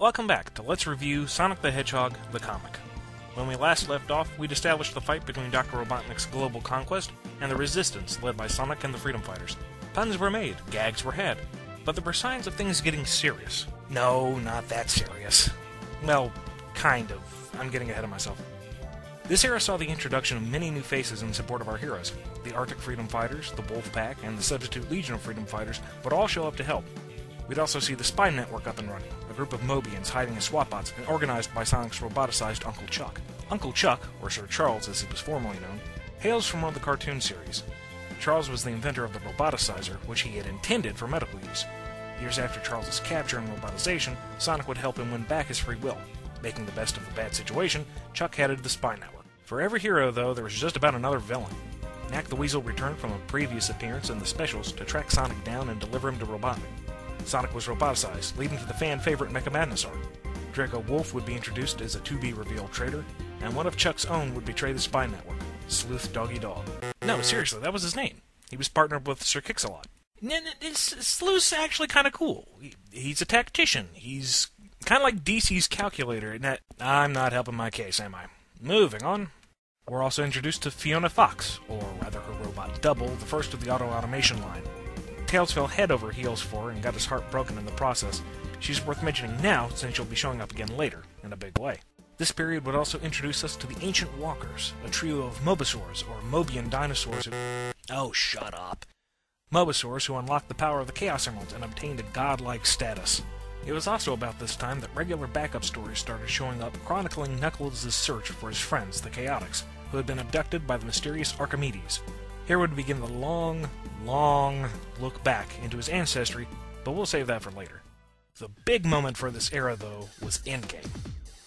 Welcome back to Let's Review Sonic the Hedgehog, the comic. When we last left off, we'd established the fight between Dr. Robotnik's global conquest and the Resistance led by Sonic and the Freedom Fighters. Puns were made, gags were had, but there were signs of things getting serious. No, not that serious. Well, kind of. I'm getting ahead of myself. This era saw the introduction of many new faces in support of our heroes. The Arctic Freedom Fighters, the Wolf Pack, and the Substitute Legion of Freedom Fighters would all show up to help. We'd also see the Spy Network up and running, a group of Mobians hiding as SWAT-bots and organized by Sonic's roboticized Uncle Chuck. Uncle Chuck, or Sir Charles as he was formerly known, hails from one of the cartoon series. Charles was the inventor of the roboticizer, which he had intended for medical use. Years after Charles's capture and robotization, Sonic would help him win back his free will. Making the best of the bad situation, Chuck headed the Spy Network. For every hero, though, there was just about another villain. Knack the Weasel returned from a previous appearance in the specials to track Sonic down and deliver him to Robotnik. Sonic was roboticized, leading to the fan-favorite Mecha Madness arc. Draco Wolf would be introduced as a to-be-revealed traitor, and one of Chuck's own would betray the Spy Network, Sleuth Doggy Dog. No, seriously, that was his name. He was partnered with Sir Kix-a-Lot. Sleuth's actually kind of cool. He's a tactician. He's kind of like DC's Calculator. I'm not helping my case, am I? Moving on. We're also introduced to Fiona Fox, or rather her robot double, the first of the auto-automation line. Tails fell head over heels for her and got his heart broken in the process. She's worth mentioning now, since she'll be showing up again later, in a big way. This period would also introduce us to the Ancient Walkers, a trio of Mobosaurs, or Mobian dinosaurs who... Oh, shut up. Mobosaurs who unlocked the power of the Chaos Emeralds and obtained a godlike status. It was also about this time that regular backup stories started showing up, chronicling Knuckles' search for his friends, the Chaotix, who had been abducted by the mysterious Archimedes. Here would begin the long look back into his ancestry, but we'll save that for later. The big moment for this era, though, was Endgame.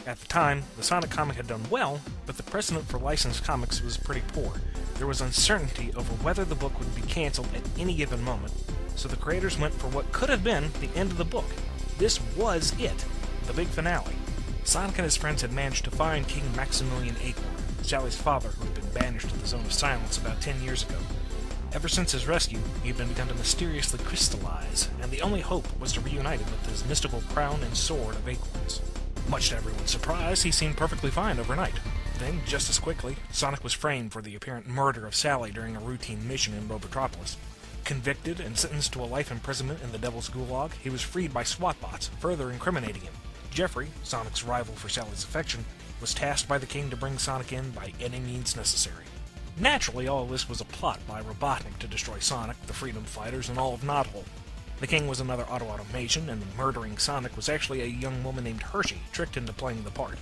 At the time, the Sonic comic had done well, but the precedent for licensed comics was pretty poor. There was uncertainty over whether the book would be cancelled at any given moment, so the creators went for what could have been the end of the book. This was it, the big finale. Sonic and his friends had managed to find King Maximilian Acorn, Sally's father, who had been banished to the Zone of Silence about 10 years ago. Ever since his rescue, he had been begun to mysteriously crystallize, and the only hope was to reunite him with his mystical crown and sword of acorns. Much to everyone's surprise, he seemed perfectly fine overnight. Then, just as quickly, Sonic was framed for the apparent murder of Sally during a routine mission in Robotropolis. Convicted and sentenced to a life imprisonment in the Devil's Gulag, he was freed by SWAT-bots, further incriminating him. Jeffrey, Sonic's rival for Sally's affection, was tasked by the King to bring Sonic in by any means necessary. Naturally, all of this was a plot by Robotnik to destroy Sonic, the Freedom Fighters, and all of Knothole. The King was another auto-automation, and the murdering Sonic was actually a young woman named Hershey, tricked into playing the part.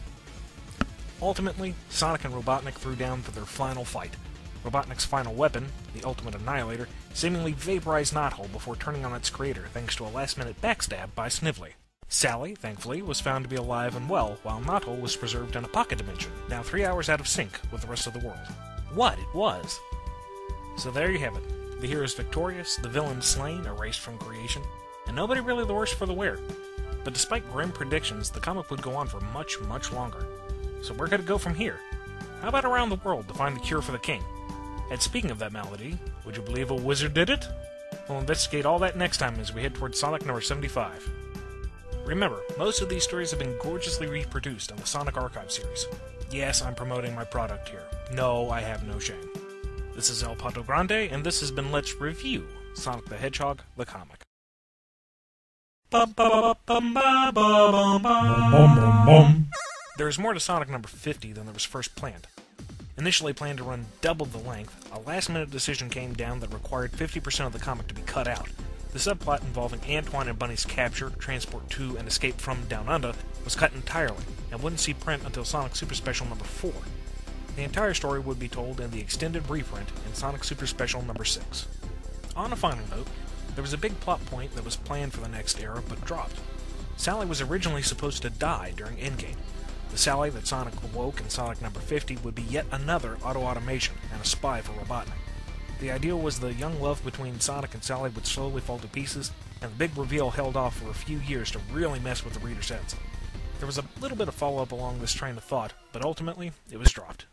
Ultimately, Sonic and Robotnik threw down for their final fight. Robotnik's final weapon, the Ultimate Annihilator, seemingly vaporized Knothole before turning on its creator thanks to a last-minute backstab by Snively. Sally, thankfully, was found to be alive and well, while Knothole was preserved in a pocket dimension, now 3 hours out of sync with the rest of the world. What it was! So there you have it. The hero's victorious, the villain slain, erased from creation, and nobody really the worse for the wear. But despite grim predictions, the comic would go on for much longer. So where could it go from here? How about around the world to find the cure for the king? And speaking of that malady, would you believe a wizard did it? We'll investigate all that next time as we head towards Sonic number 75. Remember, most of these stories have been gorgeously reproduced on the Sonic Archive series. Yes, I'm promoting my product here. No, I have no shame. This is El Pato Grande, and this has been Let's Review Sonic the Hedgehog, the comic. There's more to Sonic number 50 than there was first planned. Initially planned to run double the length, a last-minute decision came down that required 50% of the comic to be cut out. The subplot involving Antoine and Bunny's capture, transport to, and escape from Down Under was cut entirely, and wouldn't see print until Sonic Super Special number 4. The entire story would be told in the extended reprint in Sonic Super Special number 6. On a final note, there was a big plot point that was planned for the next era, but dropped. Sally was originally supposed to die during Endgame. The Sally that Sonic awoke in Sonic number 50 would be yet another auto-automation and a spy for Robotnik. The idea was the young love between Sonic and Sally would slowly fall to pieces, and the big reveal held off for a few years to really mess with the reader's heads. There was a little bit of follow-up along this train of thought, but ultimately, it was dropped.